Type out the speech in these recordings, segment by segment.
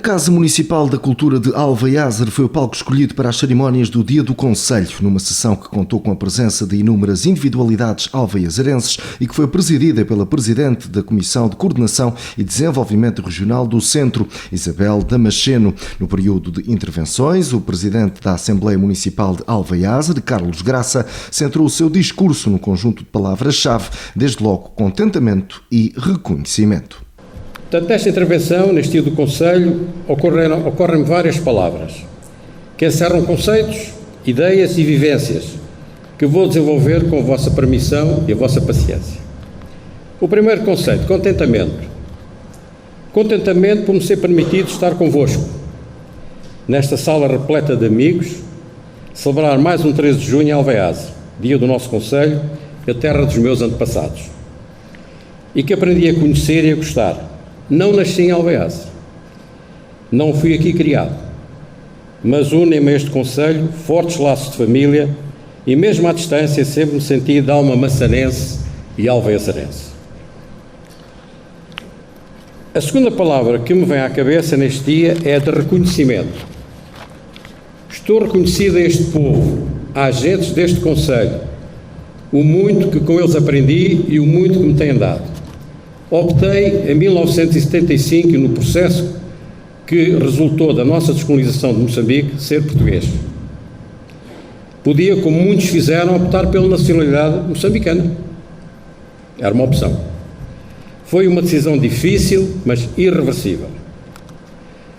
Casa Municipal da Cultura de Alvaiazer foi o palco escolhido para as cerimónias do Dia do Concelho, numa sessão que contou com a presença de inúmeras individualidades alvaiazerenses e que foi presidida pela Presidente da Comissão de Coordenação e Desenvolvimento Regional do Centro, Isabel Damasceno. No período de intervenções, o Presidente da Assembleia Municipal de Alvaiazer, Carlos Graça, centrou o seu discurso no conjunto de palavras-chave, desde logo contentamento e reconhecimento. Portanto, nesta intervenção, neste Dia do Concelho, ocorrem várias palavras que encerram conceitos, ideias e vivências que vou desenvolver com a vossa permissão e a vossa paciência. O primeiro conceito, contentamento. Contentamento por me ser permitido estar convosco, nesta sala repleta de amigos, celebrar mais um 13 de junho em Alvaiazer, dia do nosso Concelho, a terra dos meus antepassados, e que aprendi a conhecer e a gostar. Não nasci em Alvaiazer, não fui aqui criado, mas unem-me a este concelho fortes laços de família e mesmo à distância sempre me senti de alma maçanense e alvaiazerense. A segunda palavra que me vem à cabeça neste dia é a de reconhecimento. Estou reconhecido a este povo, a agentes deste concelho, o muito que com eles aprendi e o muito que me têm dado. Optei, em 1975, no processo que resultou da nossa descolonização de Moçambique, ser português. Podia, como muitos fizeram, optar pela nacionalidade moçambicana. Era uma opção. Foi uma decisão difícil, mas irreversível.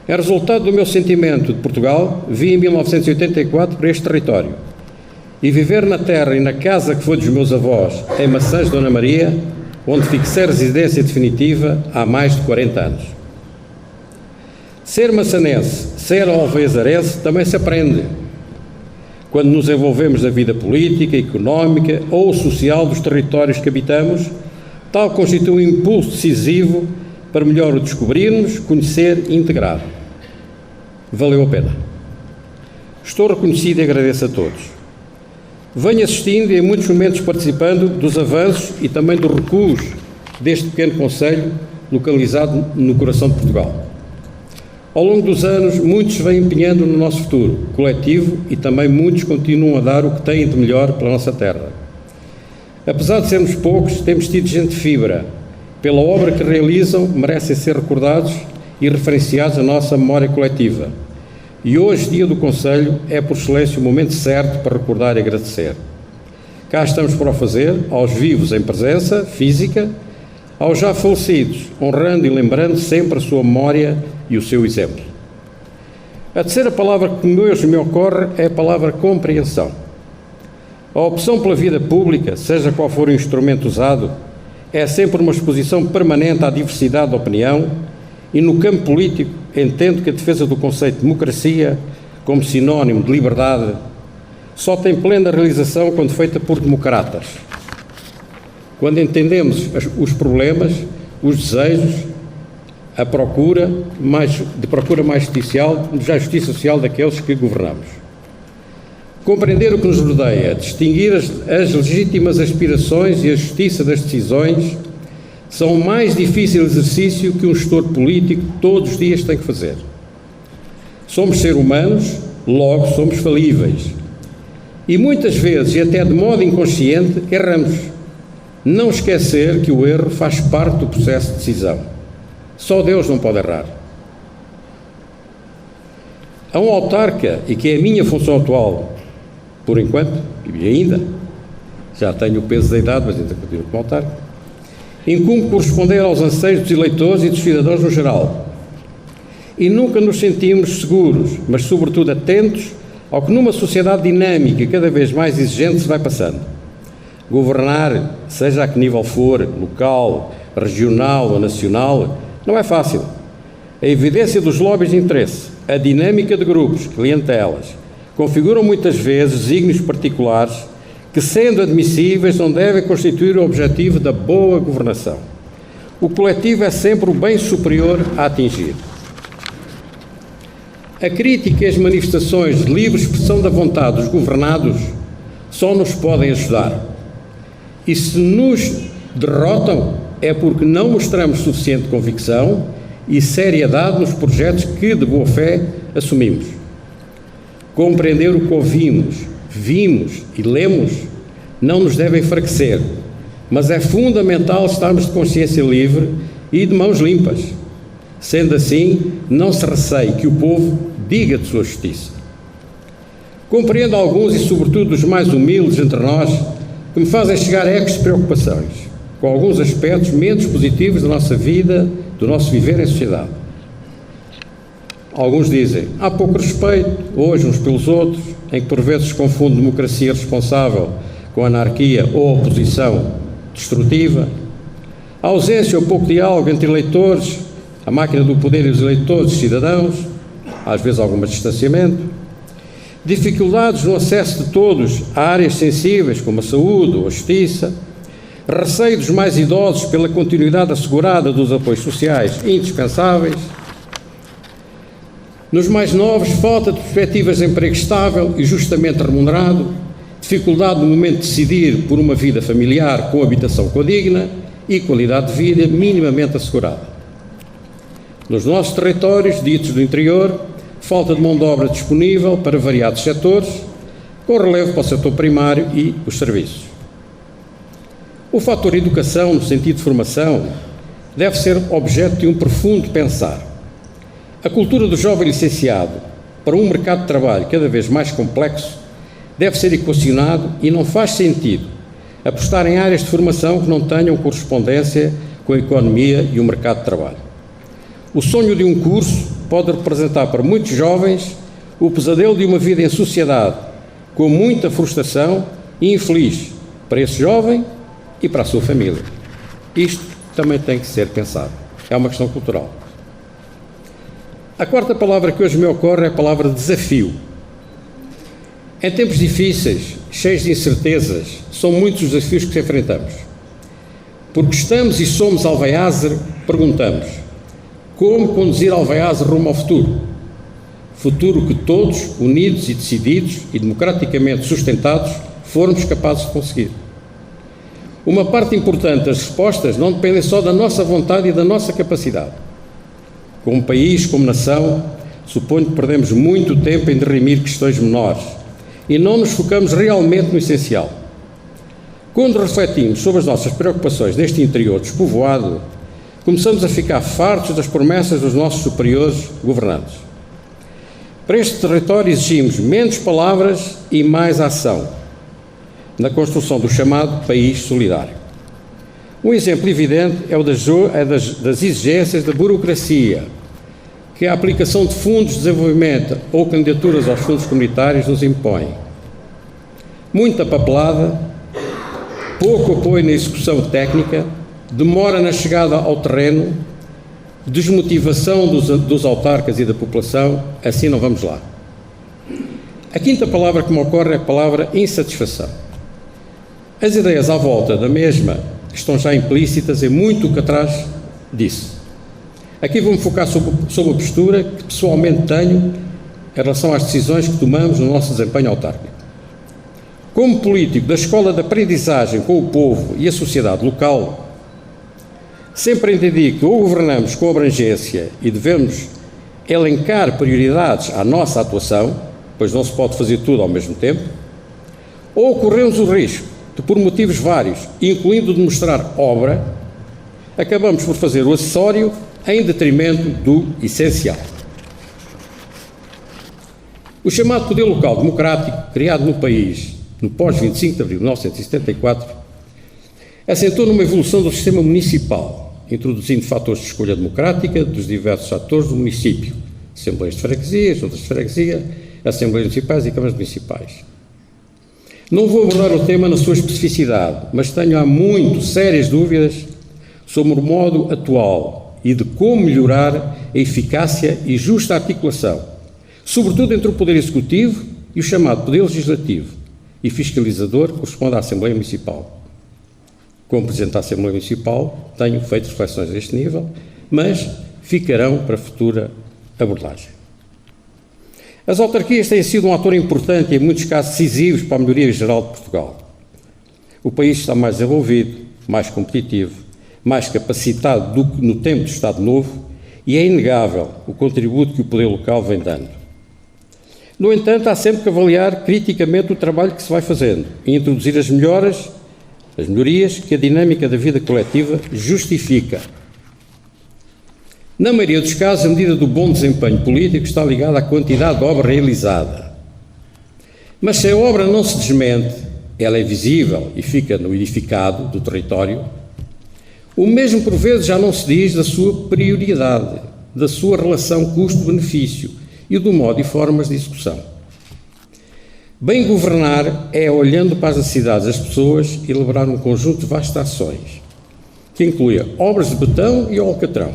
É resultado do meu sentimento de Portugal, vim em 1984 para este território. E viver na terra e na casa que foi dos meus avós, em Maçãs de Dona Maria, onde fixei residência definitiva há mais de 40 anos. Ser maçanense, ser alvaiazerense também se aprende quando nos envolvemos na vida política, económica ou social dos territórios que habitamos. Tal constitui um impulso decisivo para melhor o descobrirmos, conhecer e integrar. Valeu a pena. Estou reconhecido e agradeço a todos. Venho assistindo e em muitos momentos participando dos avanços e também dos recuos deste pequeno concelho localizado no coração de Portugal. Ao longo dos anos, muitos vêm empenhando no nosso futuro coletivo e também muitos continuam a dar o que têm de melhor pela nossa terra. Apesar de sermos poucos, temos tido gente de fibra. Pela obra que realizam, merecem ser recordados e referenciados na nossa memória coletiva. E hoje, dia do Concelho, é por excelência o momento certo para recordar e agradecer. Cá estamos para o fazer, aos vivos em presença física, aos já falecidos, honrando e lembrando sempre a sua memória e o seu exemplo. A terceira palavra que hoje me ocorre é a palavra compreensão. A opção pela vida pública, seja qual for o instrumento usado, é sempre uma exposição permanente à diversidade de opinião e no campo político entendo que a defesa do conceito de democracia, como sinónimo de liberdade, só tem plena realização quando feita por democratas. Quando entendemos os problemas, os desejos, a procura mais justiça social daqueles que governamos. Compreender o que nos rodeia, distinguir as legítimas aspirações e a justiça das decisões são o mais difícil exercício que um gestor político todos os dias tem que fazer. Somos seres humanos, logo somos falíveis. E muitas vezes, e até de modo inconsciente, erramos. Não esquecer que o erro faz parte do processo de decisão. Só Deus não pode errar. A um autarca, e que é a minha função atual, por enquanto, e ainda, já tenho o peso da idade, mas ainda continuo como autarca, incumbe corresponder aos anseios dos eleitores e dos cidadãos no geral. E nunca nos sentimos seguros, mas sobretudo atentos ao que numa sociedade dinâmica e cada vez mais exigente se vai passando. Governar, seja a que nível for, local, regional ou nacional, não é fácil. A evidência dos lobbies de interesse, a dinâmica de grupos, clientelas, configuram muitas vezes desígnios particulares que, sendo admissíveis, não devem constituir o objetivo da boa governação. O coletivo é sempre o bem superior a atingir. A crítica e as manifestações de livre expressão da vontade dos governados só nos podem ajudar. E se nos derrotam, é porque não mostramos suficiente convicção e seriedade nos projetos que, de boa fé, assumimos. Compreender o que ouvimos, vimos e lemos não nos deve enfraquecer, mas é fundamental estarmos de consciência livre e de mãos limpas. Sendo assim, não se receie que o povo diga de sua justiça. Compreendo alguns, e sobretudo os mais humildes entre nós, que me fazem chegar ecos de preocupações, com alguns aspectos menos positivos da nossa vida, do nosso viver em sociedade. Alguns dizem, há pouco respeito, hoje, uns pelos outros, em que por vezes se confunde democracia responsável com anarquia ou oposição destrutiva. A ausência ou pouco diálogo entre eleitores, a máquina do poder e os eleitores, os cidadãos, às vezes algum distanciamento. Dificuldades no acesso de todos a áreas sensíveis, como a saúde ou a justiça. Receio dos mais idosos pela continuidade assegurada dos apoios sociais indispensáveis. Nos mais novos, falta de perspectivas de emprego estável e justamente remunerado, dificuldade no momento de decidir por uma vida familiar com habitação condigna e qualidade de vida minimamente assegurada. Nos nossos territórios, ditos do interior, falta de mão de obra disponível para variados setores, com relevo para o setor primário e os serviços. O fator educação, no sentido de formação, deve ser objeto de um profundo pensar. A cultura do jovem licenciado para um mercado de trabalho cada vez mais complexo deve ser equacionado e não faz sentido apostar em áreas de formação que não tenham correspondência com a economia e o mercado de trabalho. O sonho de um curso pode representar para muitos jovens o pesadelo de uma vida em sociedade, com muita frustração e infeliz para esse jovem e para a sua família. Isto também tem que ser pensado. É uma questão cultural. A quarta palavra que hoje me ocorre é a palavra desafio. Em tempos difíceis, cheios de incertezas, são muitos os desafios que enfrentamos. Porque estamos e somos Alvaiazer, perguntamos: como conduzir Alvaiazer rumo ao futuro? Futuro que todos, unidos e decididos e democraticamente sustentados, formos capazes de conseguir. Uma parte importante das respostas não depende só da nossa vontade e da nossa capacidade. Como país, como nação, suponho que perdemos muito tempo em dirimir questões menores e não nos focamos realmente no essencial. Quando refletimos sobre as nossas preocupações neste interior despovoado, começamos a ficar fartos das promessas dos nossos superiores governantes. Para este território exigimos menos palavras e mais ação na construção do chamado país solidário. Um exemplo evidente é o das exigências da burocracia, que a aplicação de fundos de desenvolvimento ou candidaturas aos fundos comunitários nos impõe. Muita papelada, pouco apoio na execução técnica, demora na chegada ao terreno, desmotivação dos autarcas e da população, assim não vamos lá. A quinta palavra que me ocorre é a palavra insatisfação. As ideias à volta da mesma estão já implícitas em muito o que atrás disse. Aqui vou-me focar sobre a postura que pessoalmente tenho em relação às decisões que tomamos no nosso desempenho autárquico. Como político da Escola de Aprendizagem com o povo e a sociedade local, sempre entendi que ou governamos com abrangência e devemos elencar prioridades à nossa atuação, pois não se pode fazer tudo ao mesmo tempo, ou corremos o risco de, por motivos vários, incluindo de mostrar obra, acabamos por fazer o acessório em detrimento do essencial. O chamado poder local democrático, criado no país no pós-25 de abril de 1974, assentou numa evolução do sistema municipal, introduzindo fatores de escolha democrática dos diversos atores do município, assembleias de freguesia, juntas de freguesia, assembleias municipais e câmaras municipais. Não vou abordar o tema na sua especificidade, mas tenho há muito sérias dúvidas sobre o modo atual e de como melhorar a eficácia e justa articulação, sobretudo entre o Poder Executivo e o chamado Poder Legislativo e fiscalizador, que corresponde à Assembleia Municipal. Como Presidente da Assembleia Municipal, tenho feito reflexões a este nível, mas ficarão para futura abordagem. As autarquias têm sido um ator importante e, em muitos casos, decisivos para a melhoria geral de Portugal. O país está mais desenvolvido, mais competitivo, mais capacitado do que no tempo do Estado Novo e é inegável o contributo que o poder local vem dando. No entanto, há sempre que avaliar criticamente o trabalho que se vai fazendo e introduzir as melhorias que a dinâmica da vida coletiva justifica. Na maioria dos casos, a medida do bom desempenho político está ligada à quantidade de obra realizada. Mas se a obra não se desmente, ela é visível e fica no edificado do território, o mesmo por vezes já não se diz da sua prioridade, da sua relação custo-benefício e do modo e formas de execução. Bem governar é, olhando para as necessidades das pessoas, elaborar um conjunto de vastas ações, que inclui obras de betão e alcatrão,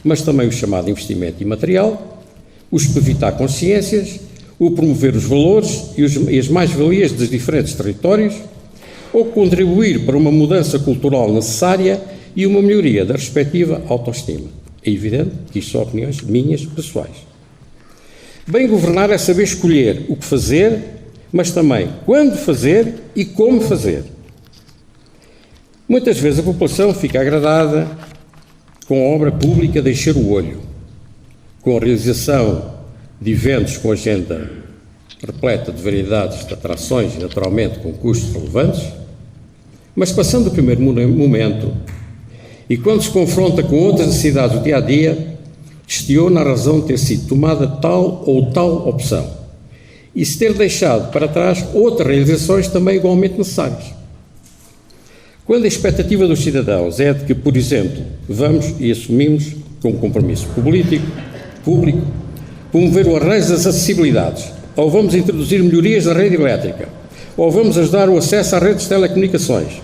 mas também o chamado investimento imaterial, o espevitar consciências, o promover os valores e as mais-valias dos diferentes territórios, ou contribuir para uma mudança cultural necessária e uma melhoria da respectiva autoestima. É evidente que isto são opiniões minhas pessoais. Bem governar é saber escolher o que fazer, mas também quando fazer e como fazer. Muitas vezes a população fica agradada com a obra pública de encher o olho, com a realização de eventos com agenda repleta de variedades de atrações e, naturalmente, com custos relevantes, mas passando o primeiro momento e quando se confronta com outras necessidades do dia-a-dia, questiona a razão de ter sido tomada tal ou tal opção e se ter deixado para trás outras realizações também igualmente necessárias. Quando a expectativa dos cidadãos é de que, por exemplo, vamos e assumimos como compromisso público promover o arranjo das acessibilidades, ou vamos introduzir melhorias na rede elétrica, ou vamos ajudar o acesso às redes de telecomunicações,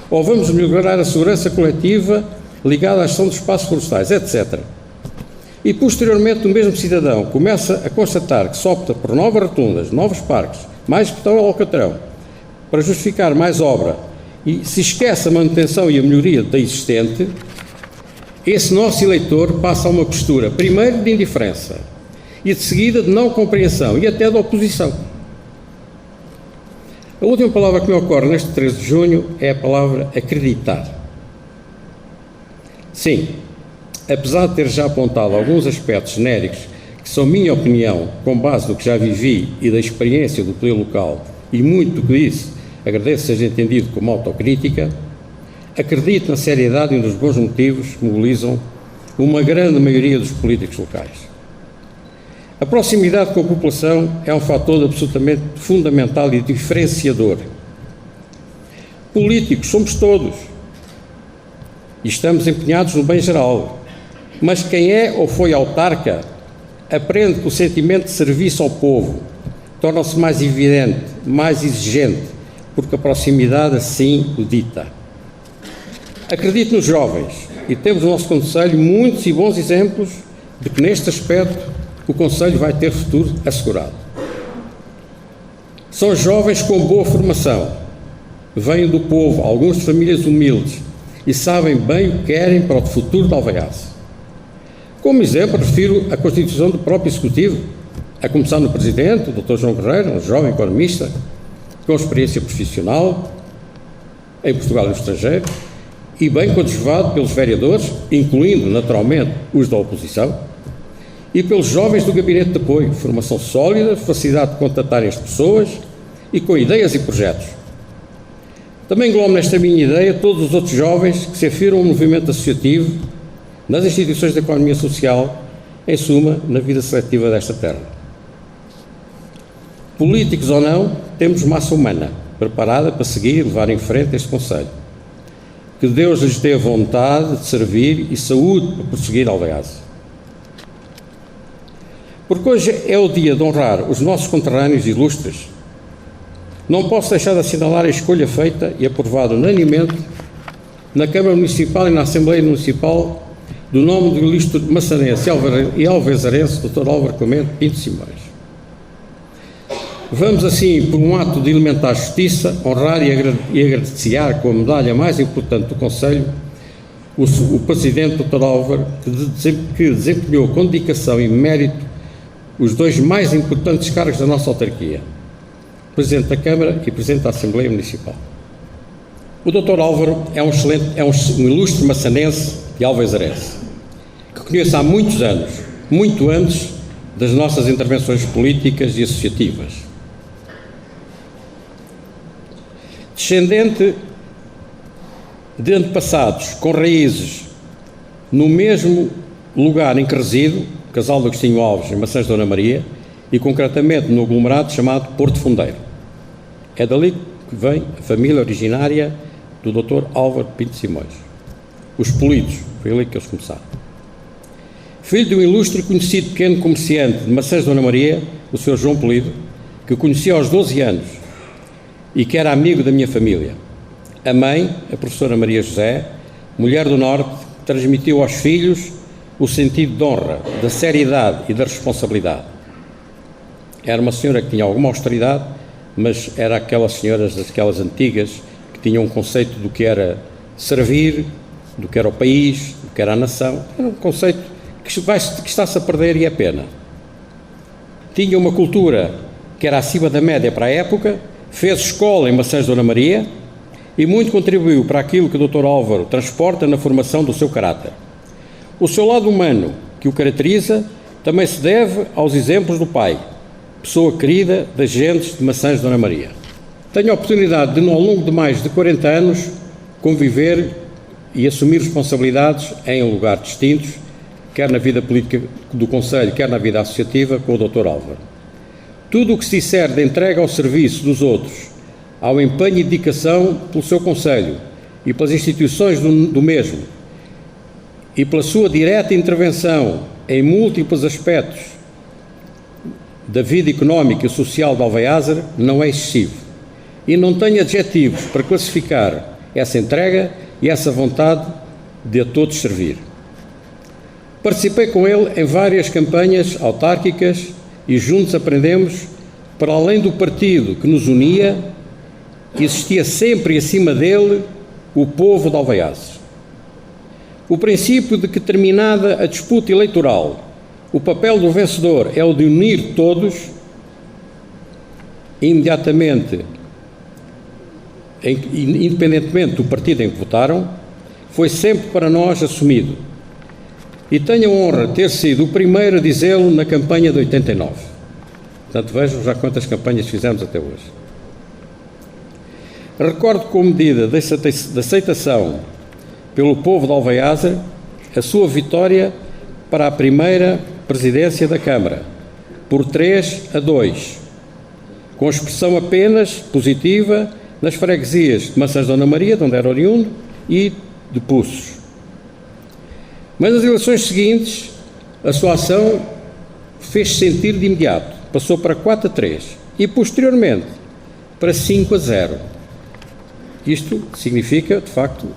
ou vamos melhorar a segurança coletiva ligada à gestão dos espaços florestais, etc. E, posteriormente, o mesmo cidadão começa a constatar que se opta por novas rotundas, novos parques, mais betão ao alcatrão, para justificar mais obra, e se esquece a manutenção e a melhoria da existente, esse nosso eleitor passa a uma postura, primeiro, de indiferença, e de seguida de não compreensão e até de oposição. A última palavra que me ocorre neste 13 de junho é a palavra acreditar. Sim, apesar de ter já apontado alguns aspectos genéricos que são minha opinião, com base no que já vivi e da experiência do poder local, e muito do que disse, agradeço seja entendido como autocrítica, acredito na seriedade e nos bons motivos que mobilizam uma grande maioria dos políticos locais. A proximidade com a população é um fator absolutamente fundamental e diferenciador. Políticos somos todos e estamos empenhados no bem geral, mas quem é ou foi autarca aprende que o sentimento de serviço ao povo torna-se mais evidente, mais exigente, porque a proximidade assim o dita. Acredito nos jovens e temos no nosso Conselho muitos e bons exemplos de que neste aspecto o Conselho vai ter futuro assegurado. São jovens com boa formação, vêm do povo, alguns de famílias humildes, e sabem bem o que querem para o futuro de Alvaiaze. Como exemplo, refiro a constituição do próprio Executivo, a começar no Presidente, o Dr. João Guerreiro, um jovem economista, com experiência profissional em Portugal e no estrangeiro, e bem coadjuvado pelos vereadores, incluindo, naturalmente, os da oposição, e pelos jovens do Gabinete de Apoio, formação sólida, facilidade de contatarem as pessoas e com ideias e projetos. Também englobo nesta minha ideia todos os outros jovens que se afirmam no movimento associativo, nas instituições da economia social, em suma, na vida seletiva desta terra. Políticos ou não, temos massa humana preparada para seguir e levar em frente este Conselho. Que Deus lhes dê vontade de servir e saúde para prosseguir Alvaiaze. Porque hoje é o dia de honrar os nossos conterrâneos ilustres, não posso deixar de assinalar a escolha feita e aprovada unanimemente na Câmara Municipal e na Assembleia Municipal do nome do ilustre maçanense e alvezarense Dr. Álvaro Clemente Pinto Simões. Vamos assim, por um ato de elementar justiça, honrar e agradecer com a medalha mais importante do Conselho o Presidente Dr. Álvaro, que desempenhou com dedicação e mérito os dois mais importantes cargos da nossa autarquia, Presidente da Câmara e Presidente da Assembleia Municipal. O Dr. Álvaro é um ilustre maçanense e alvezarense, que conheço há muitos anos, muito antes das nossas intervenções políticas e associativas. Descendente de antepassados com raízes no mesmo lugar em que resido, Casal de Agostinho Alves, em Maçãs de Dona Maria, e concretamente no aglomerado chamado Porto Fundeiro. É dali que vem a família originária do Dr. Álvaro Pinto Simões. Os Polidos, foi ali que eles começaram. Filho de um ilustre e conhecido pequeno comerciante de Maçãs de Dona Maria, o Sr. João Polido, que eu conheci aos 12 anos e que era amigo da minha família. A mãe, a professora Maria José, mulher do Norte, transmitiu aos filhos o sentido de honra, da seriedade e da responsabilidade. Era uma senhora que tinha alguma austeridade, mas era aquelas senhoras, aquelas antigas, que tinham um conceito do que era servir, do que era o país, do que era a nação. Era um conceito que está-se a perder e é pena. Tinha uma cultura que era acima da média para a época, fez escola em Maçãs de Dona Maria e muito contribuiu para aquilo que o Dr. Álvaro transporta na formação do seu caráter. O seu lado humano, que o caracteriza, também se deve aos exemplos do pai, pessoa querida das gentes de Maçãs de Dona Maria. Tenho a oportunidade de, ao longo de mais de 40 anos, conviver e assumir responsabilidades em lugares distintos, quer na vida política do Conselho, quer na vida associativa, com o Dr. Álvaro. Tudo o que se disser de entrega ao serviço dos outros, ao empenho e dedicação pelo seu Conselho e pelas instituições do mesmo, e pela sua direta intervenção em múltiplos aspectos da vida económica e social de Alvaiázar, não é excessivo. E não tenho adjetivos para classificar essa entrega e essa vontade de a todos servir. Participei com ele em várias campanhas autárquicas e juntos aprendemos, para além do partido que nos unia, existia sempre e acima dele o povo de Alvaiázar. O princípio de que, terminada a disputa eleitoral, o papel do vencedor é o de unir todos, imediatamente, independentemente do partido em que votaram, foi sempre para nós assumido. E tenho a honra de ter sido o primeiro a dizê-lo na campanha de 89. Portanto, vejam já quantas campanhas fizemos até hoje. Recordo como medida de aceitação pelo povo de Alvaiázar a sua vitória para a primeira presidência da Câmara, por 3-2, com expressão apenas positiva nas freguesias de Maçãs de Dona Maria, de onde era oriundo, e de Poços. Mas nas eleições seguintes, a sua ação fez-se sentir de imediato, passou para 4-3 e, posteriormente, para 5-0. Isto significa, de facto,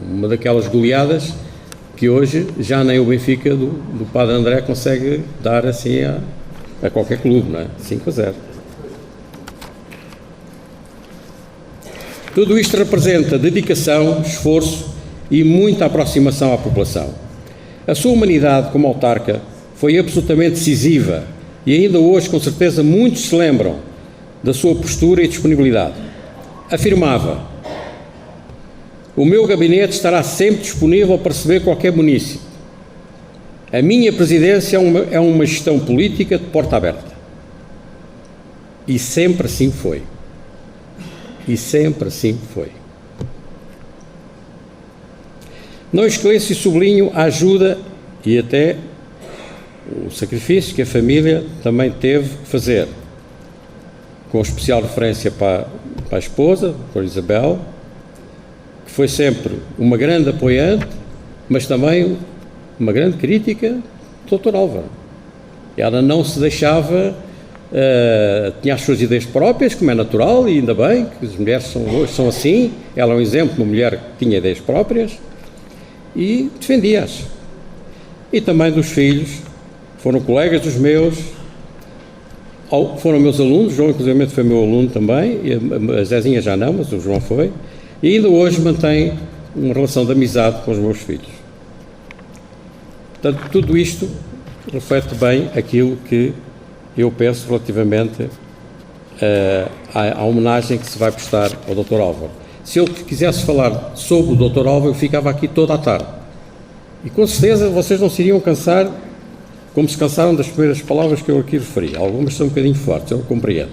uma daquelas goleadas que hoje já nem o Benfica do Padre André consegue dar assim a qualquer clube, não é? 5-0. Tudo isto representa dedicação, esforço e muita aproximação à população. A sua humanidade como autarca foi absolutamente decisiva e ainda hoje, com certeza, muitos se lembram da sua postura e disponibilidade. Afirmava: o meu gabinete estará sempre disponível para receber qualquer munícipe. A minha presidência é uma gestão política de porta aberta. E sempre assim foi. E sempre assim foi. Não esqueço e sublinho a ajuda e até o sacrifício que a família também teve que fazer, com especial referência para a esposa, para a Isabel, que foi sempre uma grande apoiante, mas também uma grande crítica do Dr. Álvaro. Ela não se deixava, tinha as suas ideias próprias, como é natural, e ainda bem que as mulheres hoje são assim. Ela é um exemplo de uma mulher que tinha ideias próprias e defendia-as. E também dos filhos, foram colegas dos meus, foram meus alunos. O João, inclusive, foi meu aluno também, a Zezinha já não, mas o João foi, e ainda hoje mantém uma relação de amizade com os meus filhos. Portanto, tudo isto reflete bem aquilo que eu penso relativamente à homenagem que se vai prestar ao Dr. Álvaro. Se eu quisesse falar sobre o Dr. Álvaro, eu ficava aqui toda a tarde. E com certeza vocês não se iriam cansar, como se cansaram das primeiras palavras que eu aqui referi. Algumas são um bocadinho fortes, eu compreendo.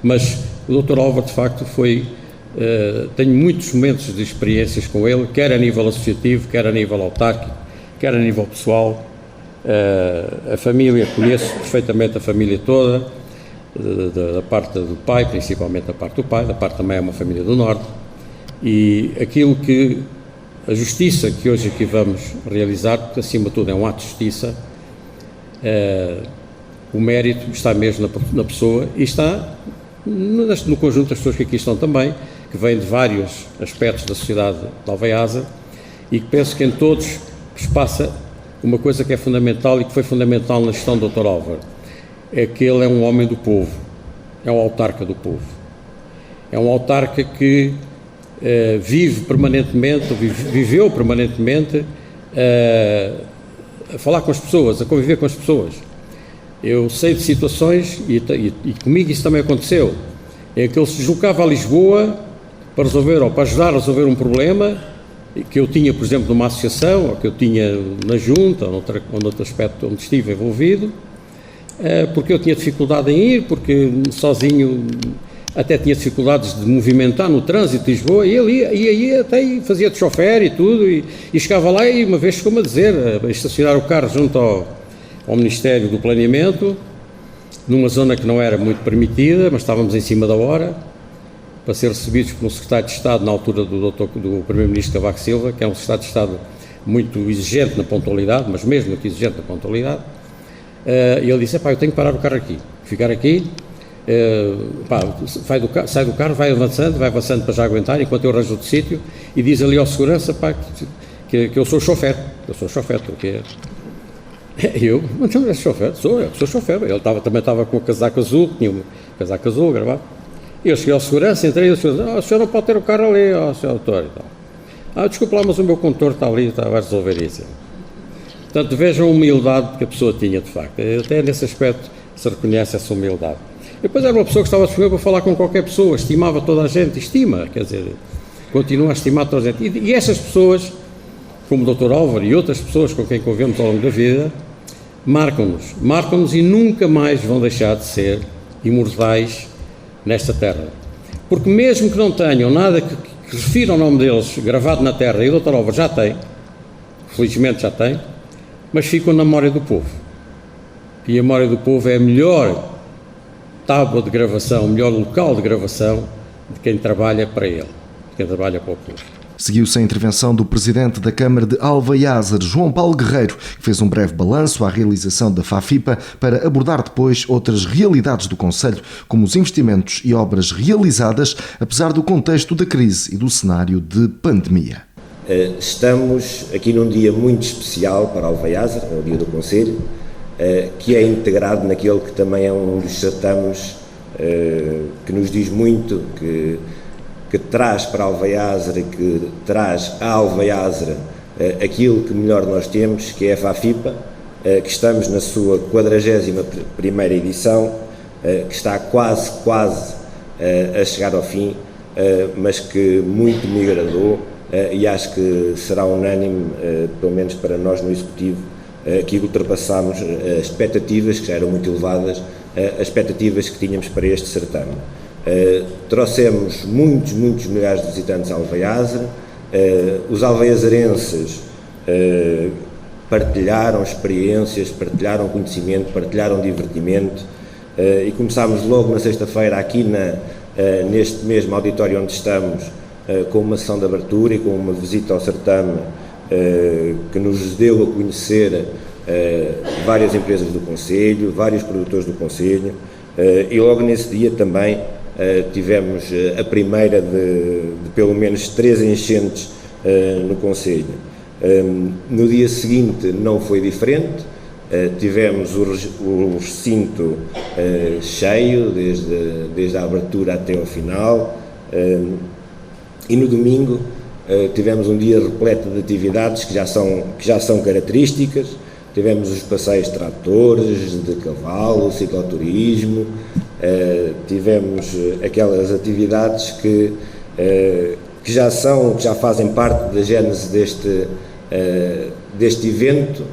Mas o Dr. Álvaro, de facto, tenho muitos momentos de experiências com ele, quer a nível associativo, quer a nível autárquico, quer a nível pessoal. A família, conheço perfeitamente a família toda, da parte do pai, principalmente da parte do pai, da parte também é uma família do Norte, e a justiça que hoje aqui vamos realizar, porque acima de tudo é um ato de justiça, o mérito está mesmo na pessoa e está no conjunto das pessoas que aqui estão também, que vêm de vários aspectos da sociedade de Alvaiaza, e que penso que em todos se passa uma coisa que é fundamental e que foi fundamental na gestão do Dr. Álvaro, é que ele é um homem do povo, é um autarca do povo, é um autarca que viveu permanentemente a falar com as pessoas, a conviver com as pessoas. Eu sei de situações, e comigo isso também aconteceu, em que ele se deslocava a Lisboa para resolver, ou para ajudar a resolver um problema que eu tinha, por exemplo, numa associação, ou que eu tinha na junta, ou noutro aspecto onde estive envolvido, porque eu tinha dificuldade em ir, porque sozinho até tinha dificuldades de movimentar no trânsito de Lisboa, e ele ia até fazia de chofer e tudo, e chegava lá e uma vez chegou-me a dizer, a estacionar o carro junto ao Ministério do Planeamento, numa zona que não era muito permitida, mas estávamos em cima da hora, para ser recebidos por um secretário de Estado na altura do Primeiro-Ministro Cavaco Silva, que é um secretário de Estado muito exigente na pontualidade, mas mesmo muito exigente na pontualidade, e ele disse, eu tenho que parar o carro aqui, ficar aqui, sai do carro, vai avançando para já aguentar, enquanto eu arranjo outro sítio, e diz ali ao segurança, que eu sou chofer, porque mas não é chofer, sou chofer, ele também estava com o casaco azul, tinha um casaco azul gravado, e eu cheguei ao segurança, entrei, e o senhor o senhor não pode ter o carro ali, senhor doutor, e tal. Desculpa lá, mas o meu condutor está ali, vai resolver isso. Portanto, vejam a humildade que a pessoa tinha, de facto, até nesse aspecto se reconhece essa humildade. E depois era uma pessoa que estava disponível para falar com qualquer pessoa, estimava toda a gente, continua a estimar toda a gente, e essas pessoas, como o Dr. Álvaro e outras pessoas com quem convivemos ao longo da vida, marcam-nos e nunca mais vão deixar de ser imortais nesta terra. Porque mesmo que não tenham nada que refira o nome deles gravado na terra, e o Dr. Álvaro já tem, felizmente já tem, mas ficam na memória do povo. E a memória do povo é a melhor tábua de gravação, o melhor local de gravação de quem trabalha para ele, de quem trabalha para o povo. Seguiu-se a intervenção do Presidente da Câmara de Alvaiaza, João Paulo Guerreiro, que fez um breve balanço à realização da FAFIPA para abordar depois outras realidades do Concelho, como os investimentos e obras realizadas, apesar do contexto da crise e do cenário de pandemia. Estamos aqui num dia muito especial para Alvaiaza, é o dia do Concelho, que é integrado naquele que também é um dos certames que nos diz muito, que traz para Alvaiaza e que traz a Alvaiaza aquilo que melhor nós temos, que é a FAFIPA, que estamos na sua 41ª edição, que está quase a chegar ao fim, mas que muito me agradou, e acho que será unânime, pelo menos para nós no Executivo, que ultrapassámos as expectativas, que já eram muito elevadas, as expectativas que tínhamos para este certame. Trouxemos muitos milhares de visitantes a Alvaiaza, os alvaiazarenses partilharam experiências, partilharam conhecimento, partilharam divertimento, e começámos logo na sexta-feira aqui neste mesmo auditório onde estamos, com uma sessão de abertura e com uma visita ao certame que nos deu a conhecer várias empresas do Concelho, vários produtores do Concelho, e logo nesse dia também tivemos a primeira de pelo menos 3 enchentes no Concelho. No dia seguinte não foi diferente, tivemos o recinto cheio desde a abertura até ao final, e no domingo tivemos um dia repleto de atividades que já são características. Tivemos os passeios de tratores, de cavalo, cicloturismo, tivemos aquelas atividades que já fazem parte da gênese deste evento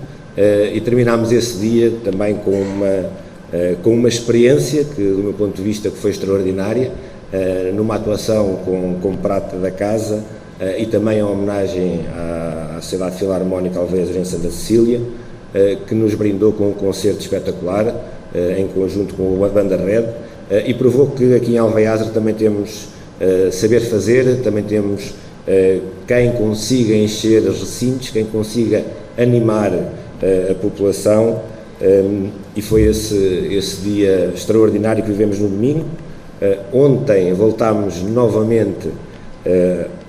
e terminámos esse dia também com uma experiência que, do meu ponto de vista, que foi extraordinária, numa atuação com prata da casa e também a homenagem à Sociedade Filarmónica Alveiazarense Santa Cecília, que nos brindou com um concerto espetacular, em conjunto com a Banda Red, e provou que aqui em Alveiazre também temos saber fazer, também temos quem consiga encher os recintos, quem consiga animar a população, e foi esse dia extraordinário que vivemos no domingo. Ontem voltámos novamente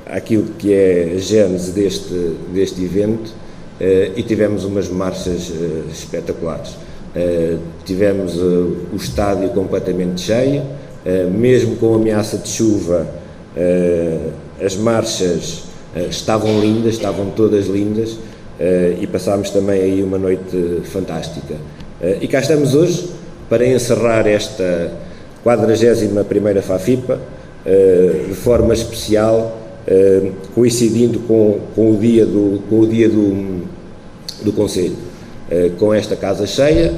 àquilo que é a gênese deste evento, e tivemos umas marchas espetaculares. Tivemos o estádio completamente cheio, mesmo com a ameaça de chuva, as marchas estavam lindas, estavam todas lindas, e passámos também aí uma noite fantástica. E cá estamos hoje para encerrar esta 41ª FAFIPA, de forma especial, coincidindo com o dia do Conselho, com esta casa cheia.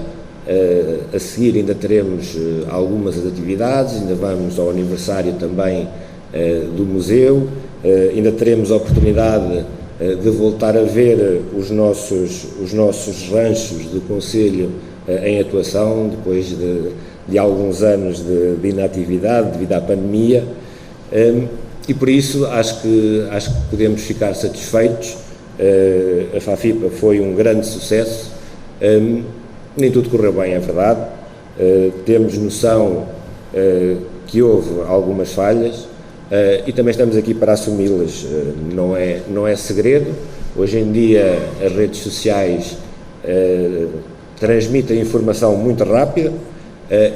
A seguir ainda teremos algumas atividades, ainda vamos ao aniversário também do museu, ainda teremos a oportunidade de voltar a ver os nossos ranchos do Conselho em atuação, depois de alguns anos de inatividade devido à pandemia, e por isso acho que podemos ficar satisfeitos. A FAFIPA foi um grande sucesso, nem tudo correu bem, é verdade, temos noção que houve algumas falhas, e também estamos aqui para assumi-las, não é segredo. Hoje em dia as redes sociais transmitem informação muito rápida,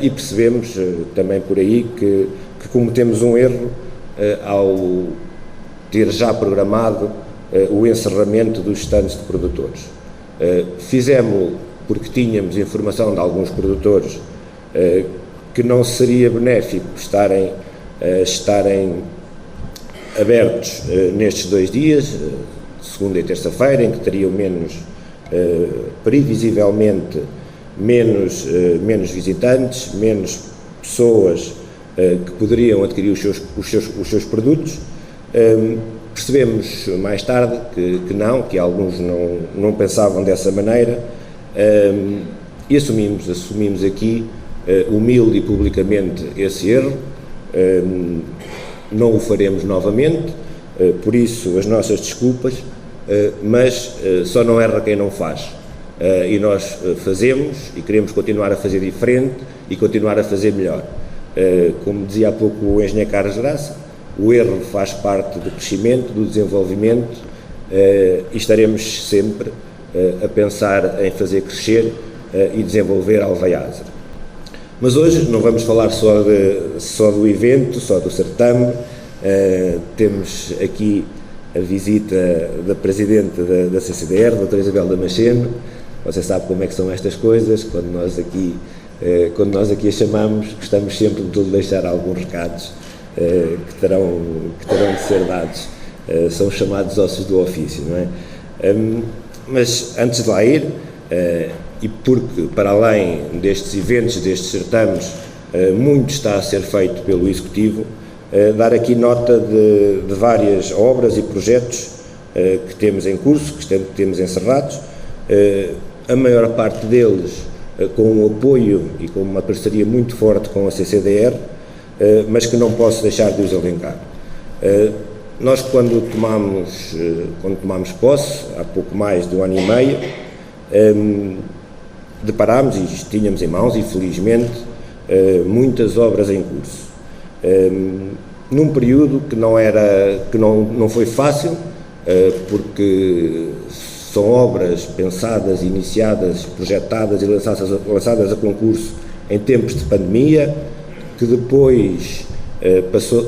e percebemos também por aí que cometemos um erro ao ter já programado o encerramento dos stands de produtores. Fizemos porque tínhamos informação de alguns produtores que não seria benéfico estarem abertos nestes 2 dias, segunda e terça-feira, em que teriam previsivelmente menos visitantes, menos pessoas que poderiam adquirir os seus produtos. Percebemos mais tarde que alguns não pensavam dessa maneira, e assumimos aqui, humilde e publicamente, esse erro. Não o faremos novamente, por isso as nossas desculpas, mas só não erra quem não faz, e nós fazemos e queremos continuar a fazer diferente e continuar a fazer melhor. Como dizia há pouco o engenheiro Carlos Graça, o erro faz parte do crescimento, do desenvolvimento, e estaremos sempre a pensar em fazer crescer e desenvolver Alveiazre. Mas hoje não vamos falar só do evento, só do certame. Temos aqui a visita da Presidente da CCDR, a doutora Isabel Damasceno. Você sabe como é que são estas coisas, quando nós aqui a chamamos, gostamos sempre de lhe deixar alguns recados que terão de ser dados. São chamados ossos do ofício, não é? Mas antes de lá ir, e porque para além destes eventos, destes certames, muito está a ser feito pelo Executivo, dar aqui nota de várias obras e projetos que temos em curso, que temos encerrados, a maior parte deles com um apoio e com uma parceria muito forte com a CCDR, mas que não posso deixar de os elencar. Nós, quando tomámos posse, há pouco mais de 1 ano e meio, deparámos e tínhamos em mãos, e felizmente, muitas obras em curso. Num período que não foi fácil, porque são obras pensadas, iniciadas, projetadas e lançadas a concurso em tempos de pandemia, que depois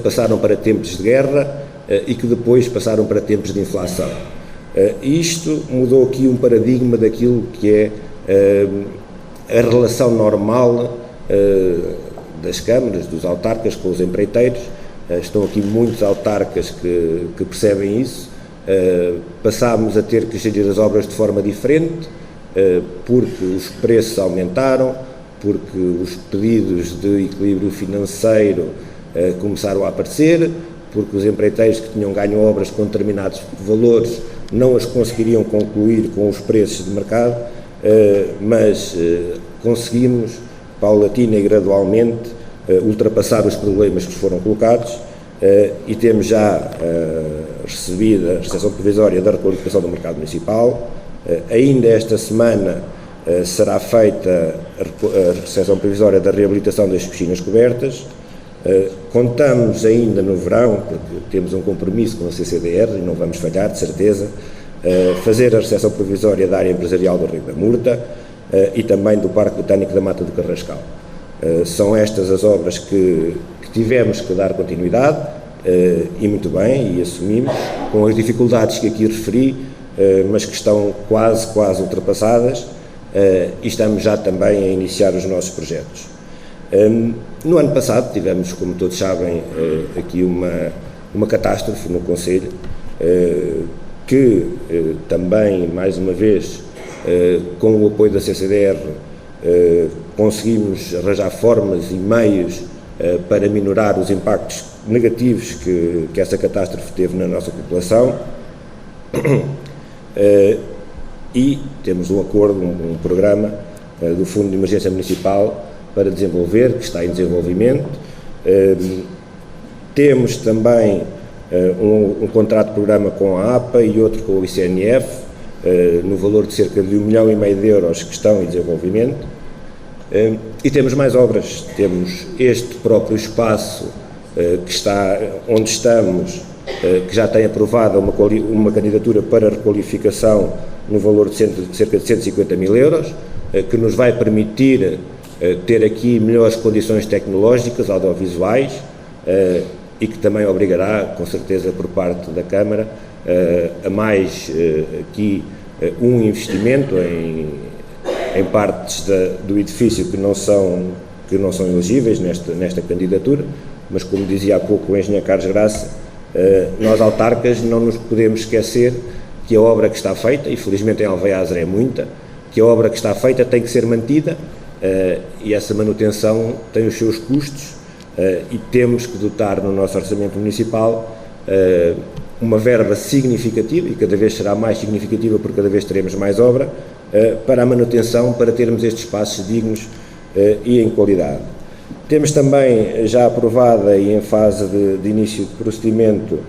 passaram para tempos de guerra e que depois passaram para tempos de inflação. Isto mudou aqui um paradigma daquilo que é a relação normal das câmaras, dos autarcas com os empreiteiros. Estão aqui muitos autarcas que percebem isso, passámos a ter que gerir as obras de forma diferente, porque os preços aumentaram, porque os pedidos de equilíbrio financeiro começaram a aparecer, porque os empreiteiros que tinham ganho obras com determinados valores não as conseguiriam concluir com os preços de mercado, mas conseguimos, paulatina e gradualmente, ultrapassar os problemas que foram colocados e temos já recebido a recepção provisória da requalificação do mercado municipal. Ainda esta semana será feita a recepção provisória da reabilitação das piscinas cobertas. Contamos ainda no verão, porque temos um compromisso com a CCDR e não vamos falhar, de certeza, fazer a recepção provisória da área empresarial do Rio da Murta e também do Parque Botânico da Mata do Carrascal. São estas as obras que tivemos que dar continuidade e muito bem, e assumimos, com as dificuldades que aqui referi, mas que estão quase ultrapassadas, e estamos já também a iniciar os nossos projetos. No ano passado tivemos, como todos sabem, aqui uma catástrofe no concelho, que também, mais uma vez, com o apoio da CCDR, conseguimos arranjar formas e meios para minorar os impactos negativos que essa catástrofe teve na nossa população. E temos um acordo, um programa do Fundo de Emergência Municipal para desenvolver, que está em desenvolvimento. Temos também um contrato de programa com a APA e outro com o ICNF, no valor de cerca de 1,5 milhão de euros que estão em desenvolvimento. E temos mais obras. Temos este próprio espaço que está onde estamos, que já tem aprovada uma candidatura para requalificação no valor de cerca de 150 mil euros, que nos vai permitir ter aqui melhores condições tecnológicas, audiovisuais, e que também obrigará, com certeza, por parte da Câmara, a mais aqui um investimento em partes do edifício que não são elegíveis nesta candidatura, mas, como dizia há pouco o engenheiro Carlos Graça, nós autarcas não nos podemos esquecer que a obra que está feita, e felizmente em Alvaiazer é muita, que a obra que está feita tem que ser mantida, e essa manutenção tem os seus custos, e temos que dotar no nosso orçamento municipal uma verba significativa, e cada vez será mais significativa porque cada vez teremos mais obra, para a manutenção, para termos estes espaços dignos e em qualidade. Temos também já aprovada e em fase de início de procedimento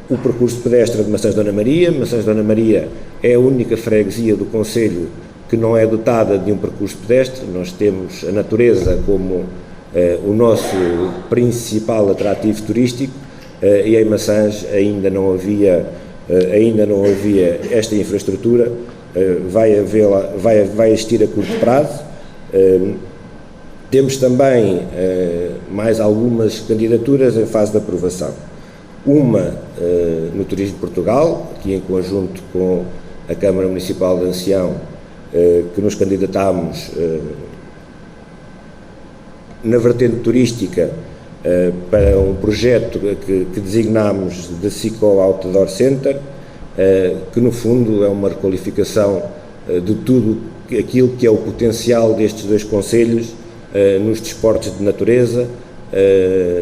o percurso pedestre de Maçãs Dona Maria. Maçãs Dona Maria é a única freguesia do concelho que não é dotada de um percurso pedestre. Nós temos a natureza como o nosso principal atrativo turístico, e em Maçãs ainda não havia esta infraestrutura. Vai existir a curto prazo. Temos também mais algumas candidaturas em fase de aprovação. Uma no Turismo de Portugal, aqui em conjunto com a Câmara Municipal de Ancião, que nos candidatámos na vertente turística para um projeto que designámos de Cico Outdoor Center, que no fundo é uma requalificação de tudo aquilo que é o potencial destes dois concelhos nos desportos de natureza,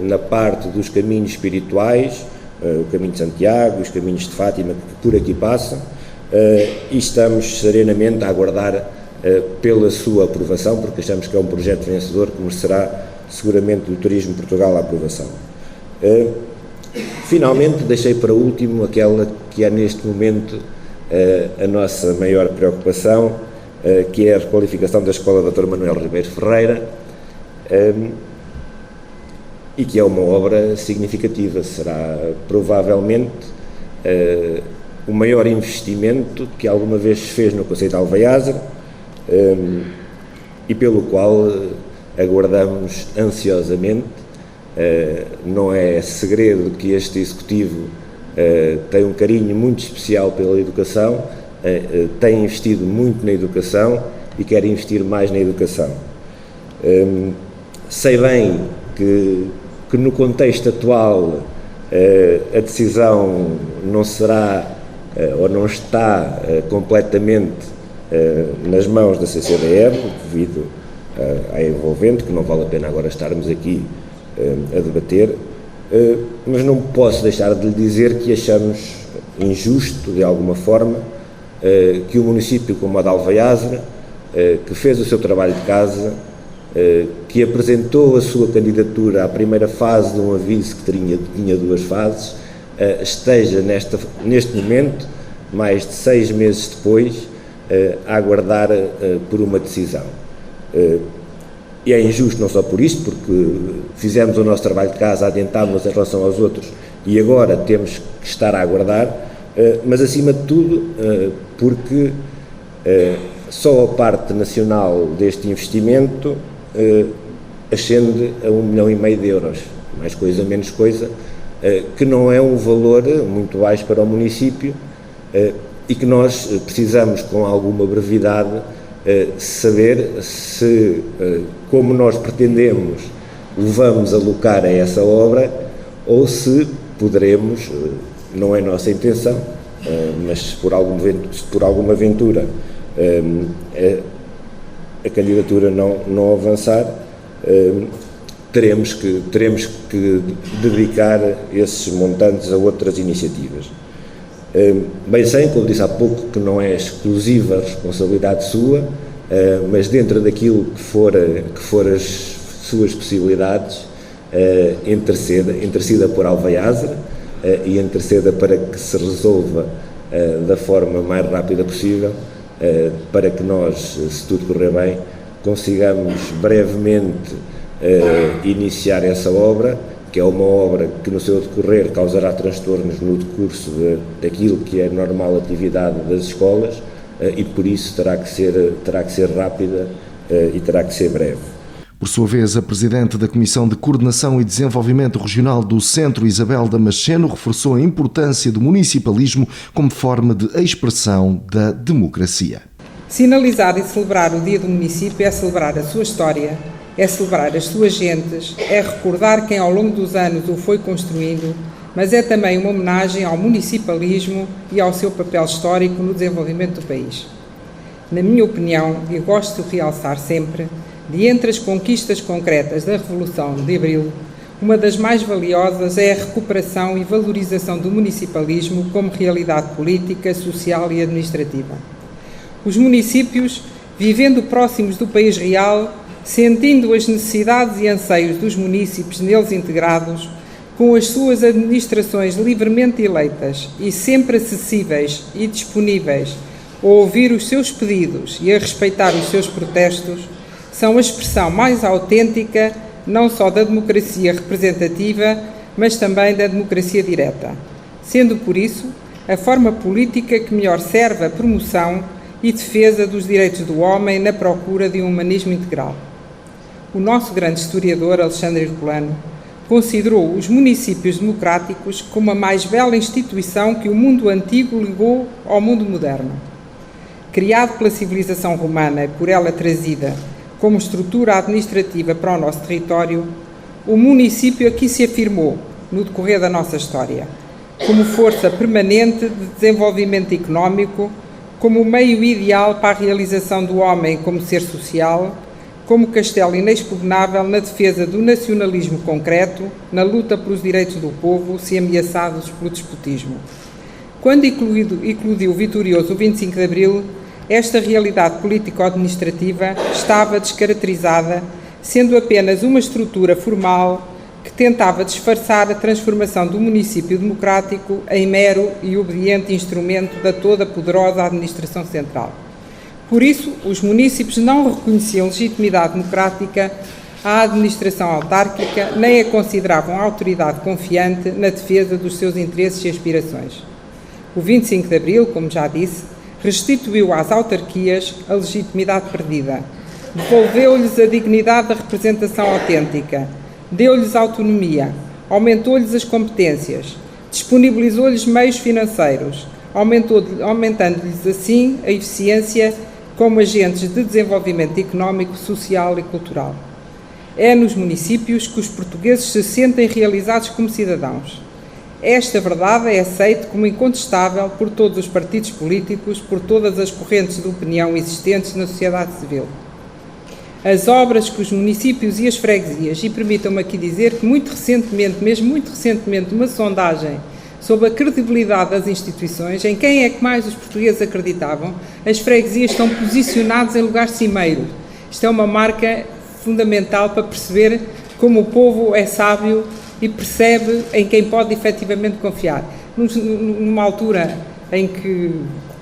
na parte dos caminhos espirituais, o caminho de Santiago, os caminhos de Fátima, que por aqui passam, e estamos serenamente a aguardar pela sua aprovação, porque achamos que é um projeto vencedor que merecerá seguramente do Turismo de Portugal a aprovação. Finalmente, deixei para último aquela que é neste momento a nossa maior preocupação, que é a requalificação da Escola Dr. Manuel Ribeiro Ferreira, e que é uma obra significativa. Será provavelmente o maior investimento que alguma vez se fez no concelho de Alvaiazer, e pelo qual aguardamos ansiosamente. Não é segredo que este Executivo tem um carinho muito especial pela educação, tem investido muito na educação e quer investir mais na educação. Sei bem que no contexto atual a decisão não será ou não está completamente nas mãos da CCDR, devido à envolvente, que não vale a pena agora estarmos aqui a debater, mas não posso deixar de lhe dizer que achamos injusto, de alguma forma, que o município como a de Alvaiázere, que fez o seu trabalho de casa, que apresentou a sua candidatura à primeira fase de um aviso que tinha 2 fases, esteja neste momento, mais de 6 meses depois, a aguardar por uma decisão. E é injusto não só por isto, porque fizemos o nosso trabalho de casa, adiantámos em relação aos outros e agora temos que estar a aguardar, mas acima de tudo porque só a parte nacional deste investimento ascende a 1,5 milhão de euros, mais coisa, menos coisa, que não é um valor muito baixo para o município e que nós precisamos, com alguma brevidade, saber se, como nós pretendemos, o vamos alocar a essa obra ou se poderemos, não é nossa intenção, mas se por alguma aventura a candidatura não avançar, teremos que dedicar esses montantes a outras iniciativas. Bem sei, como disse há pouco, que não é exclusiva responsabilidade sua, mas dentro daquilo que for as suas possibilidades, interceda por Alvaiázere e interceda para que se resolva da forma mais rápida possível, para que nós, se tudo correr bem, consigamos brevemente iniciar essa obra, que é uma obra que no seu decorrer causará transtornos no decurso daquilo que é a normal atividade das escolas e por isso terá que ser rápida e terá que ser breve. Por sua vez, a Presidente da Comissão de Coordenação e Desenvolvimento Regional do Centro, Isabel Damasceno, reforçou a importância do municipalismo como forma de expressão da democracia. Sinalizar e celebrar o Dia do Município é celebrar a sua história, é celebrar as suas gentes, é recordar quem ao longo dos anos o foi construindo, mas é também uma homenagem ao municipalismo e ao seu papel histórico no desenvolvimento do país. Na minha opinião, e gosto de realçar sempre, de entre as conquistas concretas da Revolução de Abril, uma das mais valiosas é a recuperação e valorização do municipalismo como realidade política, social e administrativa. Os municípios, vivendo próximos do país real, sentindo as necessidades e anseios dos munícipes neles integrados, com as suas administrações livremente eleitas e sempre acessíveis e disponíveis a ouvir os seus pedidos e a respeitar os seus protestos, são a expressão mais autêntica não só da democracia representativa, mas também da democracia direta, sendo por isso a forma política que melhor serve à promoção e defesa dos direitos do homem na procura de um humanismo integral. O nosso grande historiador, Alexandre Herculano, considerou os municípios democráticos como a mais bela instituição que o mundo antigo ligou ao mundo moderno. Criado pela civilização romana e por ela trazida como estrutura administrativa para o nosso território, o município aqui se afirmou, no decorrer da nossa história, como força permanente de desenvolvimento económico, como meio ideal para a realização do homem como ser social, como castelo inexpugnável na defesa do nacionalismo concreto, na luta pelos direitos do povo, se ameaçados pelo despotismo. Quando eclodiu vitorioso o 25 de Abril, esta realidade político-administrativa estava descaracterizada, sendo apenas uma estrutura formal que tentava disfarçar a transformação do município democrático em mero e obediente instrumento da toda poderosa administração central. Por isso, os municípios não reconheciam legitimidade democrática à administração autárquica, nem a consideravam autoridade confiante na defesa dos seus interesses e aspirações. O 25 de Abril, como já disse, restituiu às autarquias a legitimidade perdida, devolveu-lhes a dignidade da representação autêntica, deu-lhes autonomia, aumentou-lhes as competências, disponibilizou-lhes meios financeiros, aumentando-lhes assim a eficiência como agentes de desenvolvimento económico, social e cultural. É nos municípios que os portugueses se sentem realizados como cidadãos. Esta verdade é aceita como incontestável por todos os partidos políticos, por todas as correntes de opinião existentes na sociedade civil. As obras que os municípios e as freguesias, e permitam-me aqui dizer que muito recentemente, uma sondagem sobre a credibilidade das instituições, em quem é que mais os portugueses acreditavam, as freguesias estão posicionadas em lugar cimeiro. Isto é uma marca fundamental para perceber como o povo é sábio e percebe em quem pode efetivamente confiar. Numa altura em que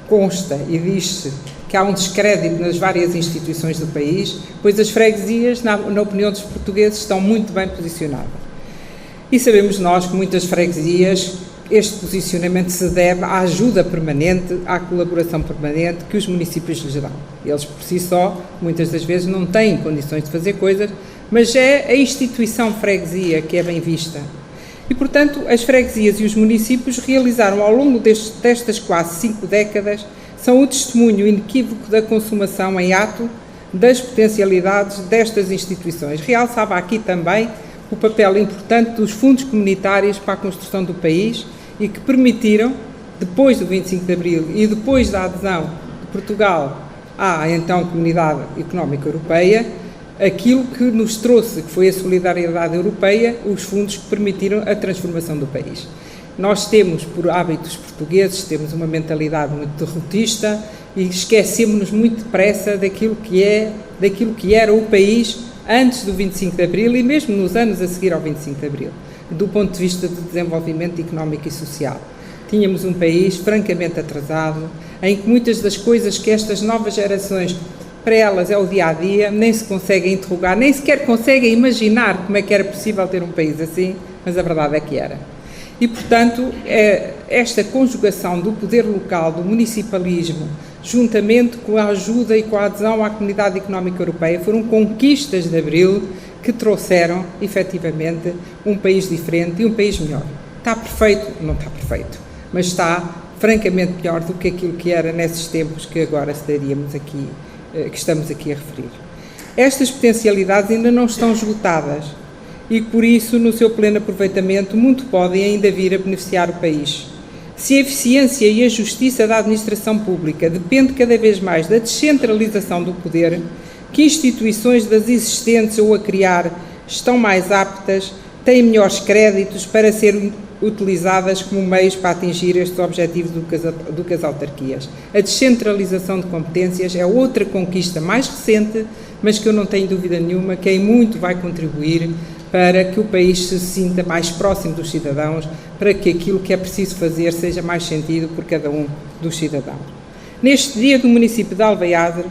consta e diz-se que há um descrédito nas várias instituições do país, pois as freguesias, na opinião dos portugueses, estão muito bem posicionadas. E sabemos nós que muitas freguesias, este posicionamento se deve à ajuda permanente, à colaboração permanente que os municípios lhes dão. Eles, por si só, muitas das vezes não têm condições de fazer coisas, mas é a instituição freguesia que é bem vista. E, portanto, as freguesias e os municípios realizaram ao longo destas quase 5 décadas são o testemunho inequívoco da consumação em ato das potencialidades destas instituições. Realçava aqui também o papel importante dos fundos comunitários para a construção do país e que permitiram, depois do 25 de Abril e depois da adesão de Portugal à então Comunidade Económica Europeia, aquilo que nos trouxe, que foi a solidariedade europeia, os fundos que permitiram a transformação do país. Nós temos, por hábitos portugueses, temos uma mentalidade muito derrotista e esquecemos-nos muito depressa daquilo que era o país antes do 25 de Abril e mesmo nos anos a seguir ao 25 de Abril, do ponto de vista de desenvolvimento económico e social. Tínhamos um país francamente atrasado, em que muitas das coisas que estas novas gerações, para elas é o dia-a-dia, nem se conseguem interrogar, nem sequer conseguem imaginar como é que era possível ter um país assim, mas a verdade é que era. E, portanto, esta conjugação do poder local, do municipalismo, juntamente com a ajuda e com a adesão à Comunidade Económica Europeia, foram conquistas de Abril que trouxeram, efetivamente, um país diferente e um país melhor. Está perfeito? Não está perfeito, mas está francamente melhor do que aquilo que era nesses tempos que agora estaríamos aqui, que estamos aqui a referir. Estas potencialidades ainda não estão esgotadas e, por isso, no seu pleno aproveitamento, muito podem ainda vir a beneficiar o país. Se a eficiência e a justiça da administração pública depende cada vez mais da descentralização do poder, que instituições das existentes ou a criar estão mais aptas, têm melhores créditos para serem utilizadas como meios para atingir estes objetivos do que as autarquias. A descentralização de competências é outra conquista mais recente, mas que eu não tenho dúvida nenhuma que em muito vai contribuir para que o país se sinta mais próximo dos cidadãos, para que aquilo que é preciso fazer seja mais sentido por cada um dos cidadãos. Neste dia do município de Alvaiazer,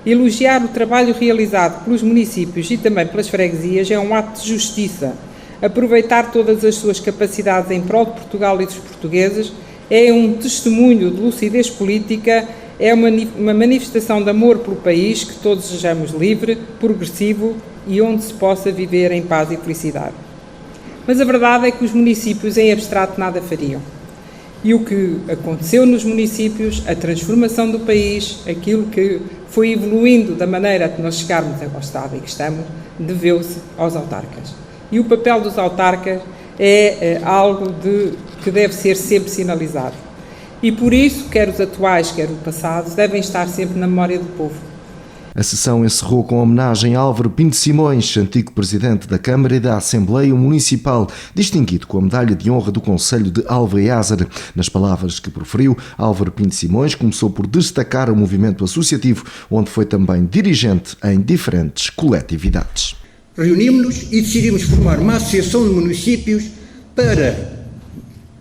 elogiar o trabalho realizado pelos municípios e também pelas freguesias é um ato de justiça. Aproveitar todas as suas capacidades em prol de Portugal e dos portugueses é um testemunho de lucidez política, é uma manifestação de amor pelo país que todos desejamos livre, progressivo e onde se possa viver em paz e felicidade. Mas a verdade é que os municípios em abstrato nada fariam. E o que aconteceu nos municípios, a transformação do país, aquilo que foi evoluindo da maneira que nós chegarmos ao estado em que estamos, deveu-se aos autarcas. E o papel dos autarcas é algo que deve ser sempre sinalizado. E por isso, quer os atuais, quer os passados, devem estar sempre na memória do povo. A sessão encerrou com homenagem a Álvaro Pinto Simões, antigo presidente da Câmara e da Assembleia Municipal, distinguido com a Medalha de Honra do Concelho de Alvaiazer. Nas palavras que proferiu, Álvaro Pinto Simões começou por destacar o movimento associativo, onde foi também dirigente em diferentes coletividades. Reunimos-nos e decidimos formar uma associação de municípios para